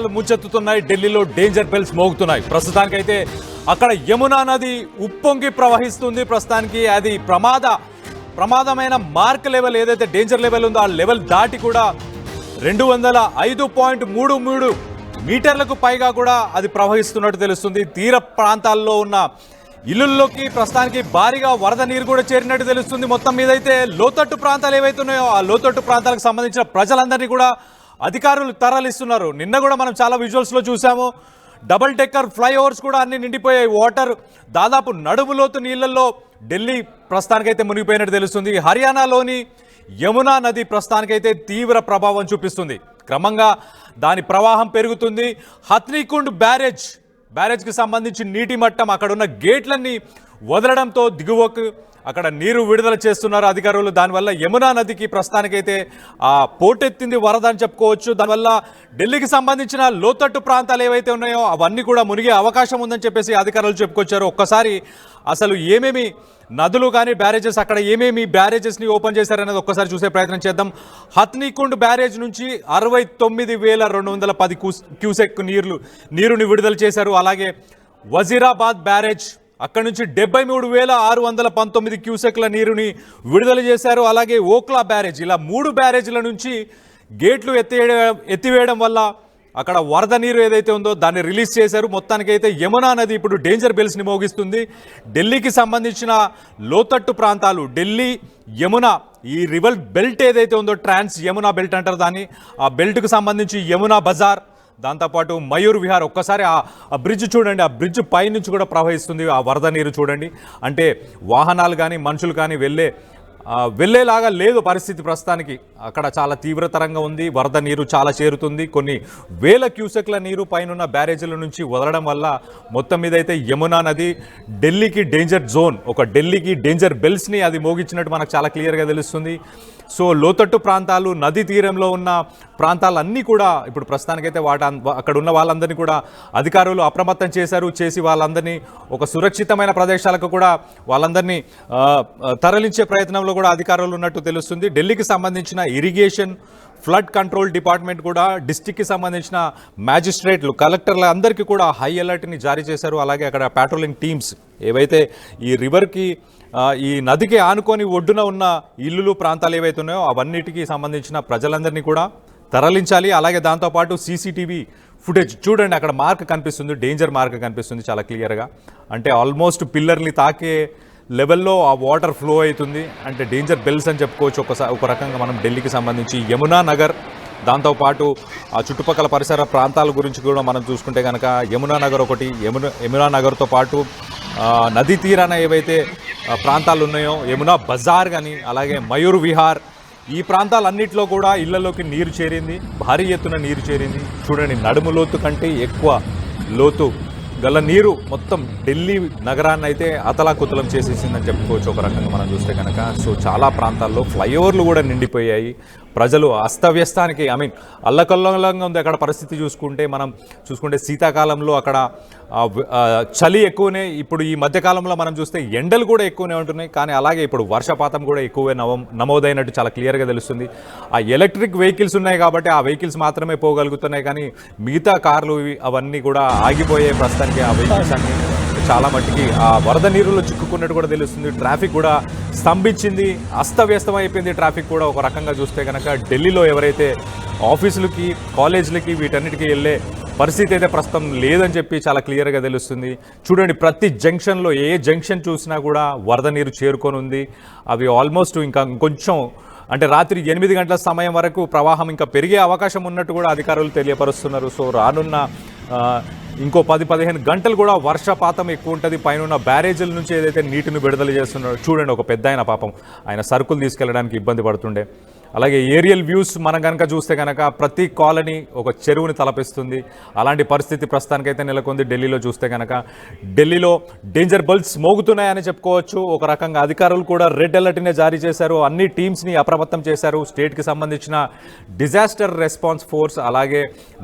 ప్రాణాలు ముంచెత్తుతున్నాయి. ఢిల్లీలో danger bells మోగుతున్నాయి. ప్రస్తుతానికైతే అక్కడ యమునా నది ఉప్పొంగి ప్రవహిస్తుంది. ప్రస్తుతానికి అది ప్రమాదమైన మార్క్ లెవెల్ ఏదైతే డేంజర్ లెవెల్ ఉందో ఆ లెవెల్ దాటి కూడా 205.33 మీటర్లకు పైగా కూడా అది ప్రవహిస్తున్నట్టు తెలుస్తుంది. తీర ప్రాంతాల్లో ఉన్న ఇళ్లలోకి ప్రస్తుతానికి భారీగా వరద నీరు కూడా చేరినట్టు తెలుస్తుంది. మొత్తం మీద అయితే లోతట్టు ప్రాంతాలు ఏవైతే ఉన్నాయో ఆ లోతట్టు ప్రాంతాలకు సంబంధించిన ప్రజలందరినీ కూడా అధికారులు తరలిస్తున్నారు. నిన్న కూడా మనం చాలా విజువల్స్లో చూసాము. డబుల్ డెక్కర్ ఫ్లైఓవర్స్ కూడా అన్ని నిండిపోయాయి. వాటర్ దాదాపు నడుము లోతు నీళ్లలో ఢిల్లీ ప్రస్తుతానికైతే మునిగిపోయినట్టు తెలుస్తుంది. హర్యానాలోని యమునా నది ప్రస్తుతానికైతే తీవ్ర ప్రభావం చూపిస్తుంది. క్రమంగా దాని ప్రవాహం పెరుగుతుంది. హత్నీకుండ్ బ్యారేజ్కి సంబంధించి నీటి మట్టం అక్కడ ఉన్న గేట్లన్నీ వదలడంతో దిగువకు అక్కడ నీరు విడుదల చేస్తున్నారు అధికారులు. దానివల్ల యమునా నదికి ప్రస్తుతానికైతే పోటెత్తింది వరద అని చెప్పుకోవచ్చు. దానివల్ల ఢిల్లీకి సంబంధించిన లోతట్టు ప్రాంతాలు ఏవైతే ఉన్నాయో అవన్నీ కూడా మునిగే అవకాశం ఉందని చెప్పేసి అధికారులు చెప్పుకొచ్చారు. ఒక్కసారి అసలు ఏమేమి నదులు కానీ బ్యారేజెస్ అక్కడ ఏమేమి బ్యారేజెస్ని ఓపెన్ చేశారనేది ఒక్కసారి చూసే ప్రయత్నం చేద్దాం. హత్నీకుండ్ బ్యారేజ్ నుంచి 69,210 క్యూసెక్ నీరుని విడుదల చేశారు. అలాగే వజీరాబాద్ బ్యారేజ్ అక్కడ నుంచి 73,619 క్యూసెక్ల నీరుని విడుదల చేశారు. అలాగే ఓక్లా బ్యారేజ్, ఇలా 3 బ్యారేజ్ల నుంచి గేట్లు ఎత్తివేయడం వల్ల అక్కడ వరద నీరు ఏదైతే ఉందో దాన్ని రిలీజ్ చేశారు. మొత్తానికైతే యమునా నది ఇప్పుడు డేంజర్ బెల్స్ని మోగిస్తుంది. ఢిల్లీకి సంబంధించిన లోతట్టు ప్రాంతాలు, ఢిల్లీ యమునా ఈ రివర్ బెల్ట్ ఏదైతే ఉందో ట్రాన్స్ యమునా బెల్ట్ అంటారు దాన్ని, ఆ బెల్ట్కు సంబంధించి యమునా బజార్, దాంతోపాటు మయూర్ విహార్. ఒక్కసారి ఆ బ్రిడ్జ్ చూడండి, ఆ బ్రిడ్జ్ పైనుంచి కూడా ప్రవహిస్తుంది ఆ వరద నీరు చూడండి. అంటే వాహనాలు కానీ మనుషులు కానీ వెళ్ళేలాగా లేదు పరిస్థితి ప్రస్తుతానికి. అక్కడ చాలా తీవ్రతరంగా ఉంది. వరద నీరు చాలా చేరుతుంది. కొన్ని వేల క్యూసెక్ల నీరు పైనున్న బ్యారేజీల నుంచి వదలడం వల్ల మొత్తం మీద అయితే యమునా నది ఢిల్లీకి డేంజర్ జోన్, ఒక డేంజర్ బెల్స్ని అది మోగించినట్టు మనకు చాలా క్లియర్గా తెలుస్తుంది. సో లోతట్టు ప్రాంతాలు, నదీ తీరంలో ఉన్న ప్రాంతాలన్నీ కూడా ఇప్పుడు ప్రస్తుతానికైతే అక్కడ ఉన్న వాళ్ళందరినీ కూడా అధికారులు అప్రమత్తం చేసి వాళ్ళందరినీ ఒక సురక్షితమైన ప్రదేశాలకు కూడా వాళ్ళందరినీ తరలించే ప్రయత్నంలో కూడా అధికారులు ఉన్నట్టు తెలుస్తుంది. ఢిల్లీకి సంబంధించిన ఇరిగేషన్, ఫ్లడ్ కంట్రోల్ డిపార్ట్మెంట్ కూడా డిస్టిక్కి సంబంధించిన మ్యాజిస్ట్రేట్లు, కలెక్టర్ల అందరికీ కూడా హై అలర్ట్ని జారీ చేశారు. అలాగే అక్కడ ప్యాట్రోలింగ్ టీమ్స్ ఏవైతే ఈ రివర్కి ఈ నదికి ఆనుకొని ఒడ్డున ఉన్న ఇల్లులు ప్రాంతాలు ఏవైతే ఉన్నాయో అవన్నిటికీ సంబంధించిన ప్రజలందరినీ కూడా తరలించాలి. అలాగే దాంతోపాటు సీసీటీవీ ఫుటేజ్ చూడండి, అక్కడ మార్క్ కనిపిస్తుంది, డేంజర్ మార్క్ కనిపిస్తుంది చాలా క్లియర్గా. అంటే ఆల్మోస్ట్ పిల్లర్ని తాకే లెవెల్లో ఆ వాటర్ ఫ్లో అవుతుంది. అంటే డేంజర్ బెల్స్ అని చెప్పుకోవచ్చు ఒక రకంగా మనం ఢిల్లీకి సంబంధించి. యమునా నగర్, దాంతోపాటు ఆ చుట్టుపక్కల పరిసర ప్రాంతాల గురించి కూడా మనం చూసుకుంటే కనుక యమునా నగర్ ఒకటి, యమునా నగర్తో పాటు నదీ తీరాన ఏవైతే ప్రాంతాలు ఉన్నాయో యమునా బజార్ కానీ, అలాగే మయూర్ విహార్, ఈ ప్రాంతాలన్నింటిలో కూడా ఇళ్లలోకి నీరు చేరింది, భారీ ఎత్తున నీరు చేరింది. చూడండి, నడుము లోతు కంటే ఎక్కువ లోతు గల నీరు మొత్తం ఢిల్లీ నగరాన్ని అయితే అతలాకుతలం చేసేసిందని చెప్పుకోవచ్చు ఒక రకంగా మనం చూస్తే కనుక. సో చాలా ప్రాంతాల్లో ఫ్లైఓవర్లు కూడా నిండిపోయాయి. ప్రజలు అస్తవ్యస్తానికి అల్లకల్లంగా ఉంది అక్కడ పరిస్థితి. మనం చూసుకుంటే శీతాకాలంలో అక్కడ చలి ఎక్కువనే, ఇప్పుడు ఈ మధ్యకాలంలో మనం చూస్తే ఎండలు కూడా ఎక్కువనే ఉంటున్నాయి. కానీ అలాగే ఇప్పుడు వర్షపాతం కూడా ఎక్కువే నమోదైనట్టు చాలా క్లియర్గా తెలుస్తుంది. ఆ ఎలక్ట్రిక్ వెహికల్స్ ఉన్నాయి కాబట్టి ఆ వెహికల్స్ మాత్రమే పోగలుగుతున్నాయి. కానీ మిగతా కార్లు అవన్నీ కూడా ఆగిపోయే ప్రస్తుతానికి ఆ వెహికల్స్ అన్నీ చాలా మట్టికి ఆ వరద నీరులో చిక్కుకున్నట్టు కూడా తెలుస్తుంది. ట్రాఫిక్ కూడా స్తంభించింది, అస్తవ్యస్తం అయిపోయింది ట్రాఫిక్ కూడా ఒక రకంగా చూస్తే కనుక. ఢిల్లీలో ఎవరైతే ఆఫీసులకి, కాలేజీలకి వీటన్నిటికీ వెళ్ళే పరిస్థితి అయితే ప్రస్తుతం లేదని చెప్పి చాలా క్లియర్గా తెలుస్తుంది. చూడండి, ప్రతి జంక్షన్లో ఏ జంక్షన్ చూసినా కూడా వరద నీరు చేరుకొని ఉంది. అవి ఆల్మోస్ట్ ఇంకా కొంచెం అంటే రాత్రి 8 గంటల సమయం వరకు ప్రవాహం ఇంకా పెరిగే అవకాశం ఉన్నట్టు కూడా అధికారులు తెలియపరుస్తున్నారు. సో రానున్న ఇంకో 10-15 గంటలు కూడా వర్షపాతం ఎక్కువ ఉంటుంది. పైన బ్యారేజీల నుంచి ఏదైతే నీటిని విడుదల చేస్తున్నారో చూడండి, ఒక పెద్ద పాపం ఆయన సరుకులు తీసుకెళ్ళడానికి ఇబ్బంది పడుతుండే. అలాగే ఏరియల్ వ్యూస్ మనం కనుక చూస్తే కనుక ప్రతి కాలనీ ఒక చెరువుని తలపిస్తుంది. అలాంటి పరిస్థితి ప్రస్తుతానికైతే నెలకొంది ఢిల్లీలో చూస్తే కనుక. ఢిల్లీలో డేంజర్ బెల్స్ మోగుతున్నాయని చెప్పుకోవచ్చు ఒక రకంగా. అధికారులు కూడా రెడ్ అలర్ట్నే జారీ చేశారు, అన్ని టీమ్స్ని అప్రమత్తం చేశారు. స్టేట్కి సంబంధించిన డిజాస్టర్ రెస్పాన్స్ ఫోర్స్, అలాగే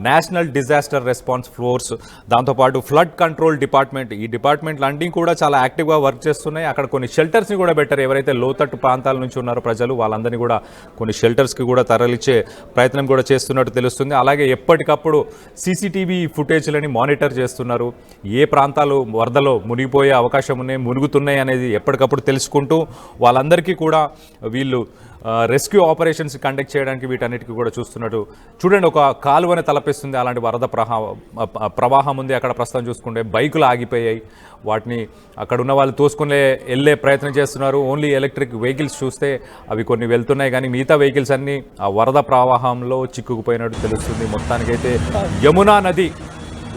నేషనల్ డిజాస్టర్ రెస్పాన్స్ ఫోర్స్, దాంతోపాటు ఫ్లడ్ కంట్రోల్ డిపార్ట్మెంట్, ఈ డిపార్ట్మెంట్లు అన్నీ కూడా చాలా యాక్టివ్గా వర్క్ చేస్తున్నాయి. అక్కడ కొన్ని షెల్టర్స్ని కూడా పెట్టారు. ఎవరైతే లోతట్టు ప్రాంతాల నుంచి ఉన్నారో ప్రజలు వాళ్ళందరినీ కూడా కొన్ని కొన్ని షెల్టర్స్కి కూడా తరలించే ప్రయత్నం కూడా చేస్తున్నట్టు తెలుస్తుంది. అలాగే ఎప్పటికప్పుడు సీసీటీవీ ఫుటేజ్లని మానిటర్ చేస్తున్నారు. ఏ ప్రాంతాలు వరదలో మునిగిపోయే అవకాశం ఉన్నాయి, మునుగుతున్నాయి అనేది ఎప్పటికప్పుడు తెలుసుకుంటూ వాళ్ళందరికీ కూడా వీళ్ళు రెస్క్యూ ఆపరేషన్స్ కండక్ట్ చేయడానికి వీటన్నిటికీ కూడా చూస్తున్నట్టు. చూడండి, ఒక కాలువని తలపిస్తుంది, అలాంటి వరద ప్రవాహం ఉంది అక్కడ. ప్రస్తుతం చూసుకుంటే బైకులు ఆగిపోయాయి, వాటిని అక్కడ ఉన్న వాళ్ళు తోసుకునే వెళ్ళే ప్రయత్నం చేస్తున్నారు. ఓన్లీ ఎలక్ట్రిక్ వెహికల్స్ చూస్తే అవి కొన్ని వెళ్తున్నాయి, కానీ మిగతా వెహికల్స్ అన్నీ ఆ వరద ప్రవాహంలో చిక్కుకుపోయినట్టు తెలుస్తుంది. మొత్తానికైతే యమునా నది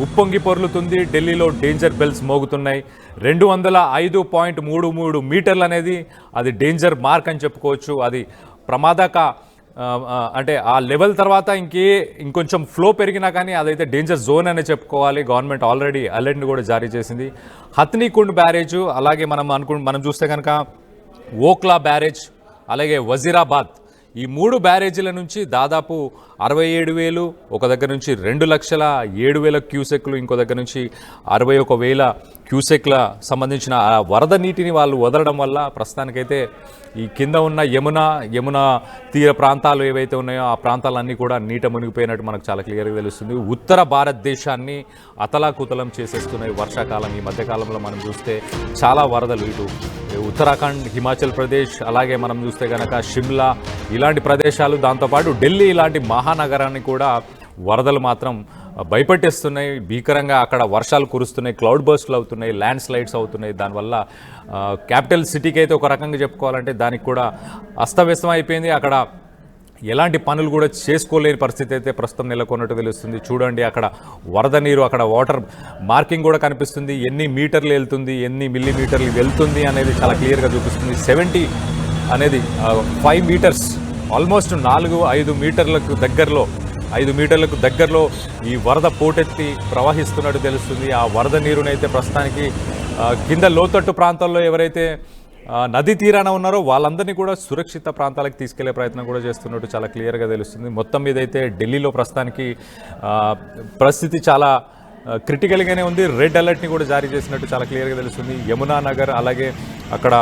ఉప్పొంగి పొర్లుతుంది. ఢిల్లీలో డేంజర్ బెల్స్ మోగుతున్నాయి. 205.33 మీటర్లు అనేది అది డేంజర్ మార్క్ అని చెప్పుకోవచ్చు. అది ప్రమాదక అంటే ఆ లెవెల్ తర్వాత ఇంకొంచెం ఫ్లో పెరిగినా కానీ అదైతే డేంజర్ జోన్ అనే చెప్పుకోవాలి. గవర్నమెంట్ ఆల్రెడీ అలర్ట్ని కూడా జారీ చేసింది. హత్నీకుండ్ బ్యారేజ్, అలాగే మనం చూస్తే కనుక ఓక్లా బ్యారేజ్, అలాగే వజీరాబాద్, ఈ 3 బ్యారేజీల నుంచి దాదాపు 67,000, ఒక దగ్గర నుంచి 2,07,000 క్యూసెక్లు, ఇంకో దగ్గర నుంచి 61,000 క్యూసెక్ల సంబంధించిన ఆ వరద నీటిని వాళ్ళు వదలడం వల్ల ప్రస్తుతానికైతే ఈ కింద ఉన్న యమున తీర ప్రాంతాలు ఏవైతే ఉన్నాయో ఆ ప్రాంతాలన్నీ కూడా నీట మునిగిపోయినట్టు మనకు చాలా క్లియర్గా తెలుస్తుంది. ఉత్తర భారతదేశాన్ని అతలాకుతలం చేసేస్తున్నాయి వర్షాకాలం. ఈ మధ్యకాలంలో మనం చూస్తే చాలా వరదలు ఇటు ఉత్తరాఖండ్, హిమాచల్ ప్రదేశ్, అలాగే మనం చూస్తే కనుక షిమ్లా ఇలాంటి ప్రదేశాలు, దాంతోపాటు ఢిల్లీ ఇలాంటి మహానగరాన్ని కూడా వరదలు మాత్రం భయపెట్టేస్తున్నాయి. భీకరంగా అక్కడ వర్షాలు కురుస్తున్నాయి, క్లౌడ్ బర్స్ట్లు అవుతున్నాయి, ల్యాండ్ స్లైడ్స్ అవుతున్నాయి. దానివల్ల క్యాపిటల్ సిటీకి అయితే ఒక రకంగా చెప్పుకోవాలంటే దానికి కూడా అస్తవ్యస్తం అయిపోయింది. అక్కడ ఎలాంటి పనులు కూడా చేసుకోలేని పరిస్థితి అయితే ప్రస్తుతం నెలకొన్నట్టు తెలుస్తుంది. చూడండి, అక్కడ వరద నీరు, అక్కడ వాటర్ మార్కింగ్ కూడా కనిపిస్తుంది. ఎన్ని మీటర్లు వెళ్తుంది, ఎన్ని మిల్లీమీటర్లు వెళ్తుంది అనేది చాలా క్లియర్గా చూపిస్తుంది. 70 అనేది 5 మీటర్స్, ఆల్మోస్ట్ 4-5 మీటర్లకు దగ్గరలో 5 మీటర్లకు దగ్గరలో ఈ వరద పోటెత్తి ప్రవహిస్తున్నట్టు తెలుస్తుంది. ఆ వరద నీరునైతే ప్రస్తుతానికి కింద లోతట్టు ప్రాంతాల్లో ఎవరైతే నదీ తీరాన ఉన్నారో వాళ్ళందరినీ కూడా సురక్షిత ప్రాంతాలకు తీసుకెళ్లే ప్రయత్నం కూడా చేస్తున్నట్టు చాలా క్లియర్గా తెలుస్తుంది. మొత్తం మీద అయితే ఢిల్లీలో ప్రస్తుతానికి పరిస్థితి చాలా క్రిటికల్గానే ఉంది. రెడ్ అలర్ట్ని కూడా జారీ చేసినట్టు చాలా క్లియర్గా తెలుస్తుంది. యమునా నగర్, అలాగే అక్కడ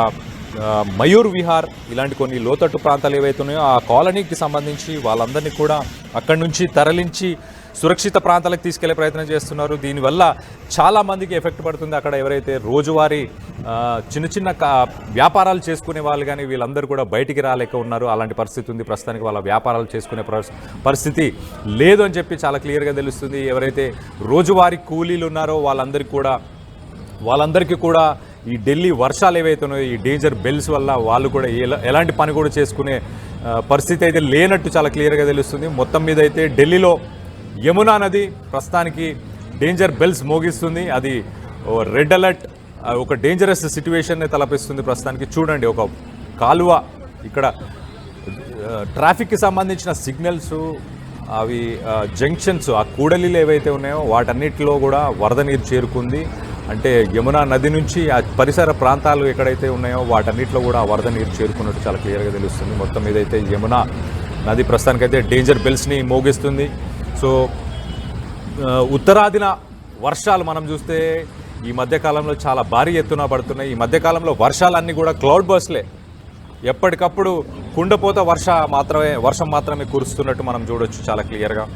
మయూర్ విహార్, ఇలాంటి కొన్ని లోతట్టు ప్రాంతాలు ఏవైతే ఉన్నాయో ఆ కాలనీకి సంబంధించి వాళ్ళందరినీ కూడా అక్కడి నుంచి తరలించి సురక్షిత ప్రాంతాలకు తీసుకెళ్లే ప్రయత్నం చేస్తున్నారు. దీనివల్ల చాలామందికి ఎఫెక్ట్ పడుతుంది. అక్కడ ఎవరైతే రోజువారీ చిన్న వ్యాపారాలు చేసుకునే వాళ్ళు కానీ వీళ్ళందరూ కూడా బయటికి రాలేక ఉన్నారు. అలాంటి పరిస్థితి ఉంది. ప్రస్తుతానికి వాళ్ళ వ్యాపారాలు చేసుకునే పరిస్థితి లేదు అని చెప్పి చాలా క్లియర్గా తెలుస్తుంది. ఎవరైతే రోజువారీ కూలీలు ఉన్నారో వాళ్ళందరికీ కూడా ఈ ఢిల్లీ వర్షాలు ఏవైతే ఉన్నాయో ఈ డేంజర్ బెల్స్ వల్ల వాళ్ళు కూడా ఎలాంటి పని కూడా చేసుకునే పరిస్థితి అయితే లేనట్టు చాలా క్లియర్గా తెలుస్తుంది. మొత్తం మీద అయితే ఢిల్లీలో యమునా నది ప్రస్తుతానికి డేంజర్ బెల్స్ మోగిస్తుంది. అది రెడ్ అలర్ట్, ఒక డేంజరస్ సిచ్యువేషన్ని తలపిస్తుంది ప్రస్తుతానికి. చూడండి, ఒక కాలువ, ఇక్కడ ట్రాఫిక్కి సంబంధించిన సిగ్నల్స్, అవి జంక్షన్స్, ఆ కూడలీలు ఏవైతే ఉన్నాయో వాటన్నిటిలో కూడా వరద నీరు చేరుకుంది. అంటే యమునా నది నుంచి ఆ పరిసర ప్రాంతాలు ఎక్కడైతే ఉన్నాయో వాటన్నిటిలో కూడా వరద నీరు చేరుకున్నట్టు చాలా క్లియర్గా తెలుస్తుంది. మొత్తం మీద అయితే యమునా నది ప్రస్తుతానికైతే డేంజర్ బెల్స్ని మోగిస్తుంది. సో ఉత్తరాదిన వర్షాలు మనం చూస్తే ఈ మధ్యకాలంలో చాలా భారీ ఎత్తున పడుతున్నాయి. ఈ మధ్యకాలంలో వర్షాలన్నీ కూడా క్లౌడ్ బర్స్లే, ఎప్పటికప్పుడు కుండపోత వర్షం మాత్రమే కురుస్తున్నట్టు మనం చూడొచ్చు చాలా క్లియర్గా.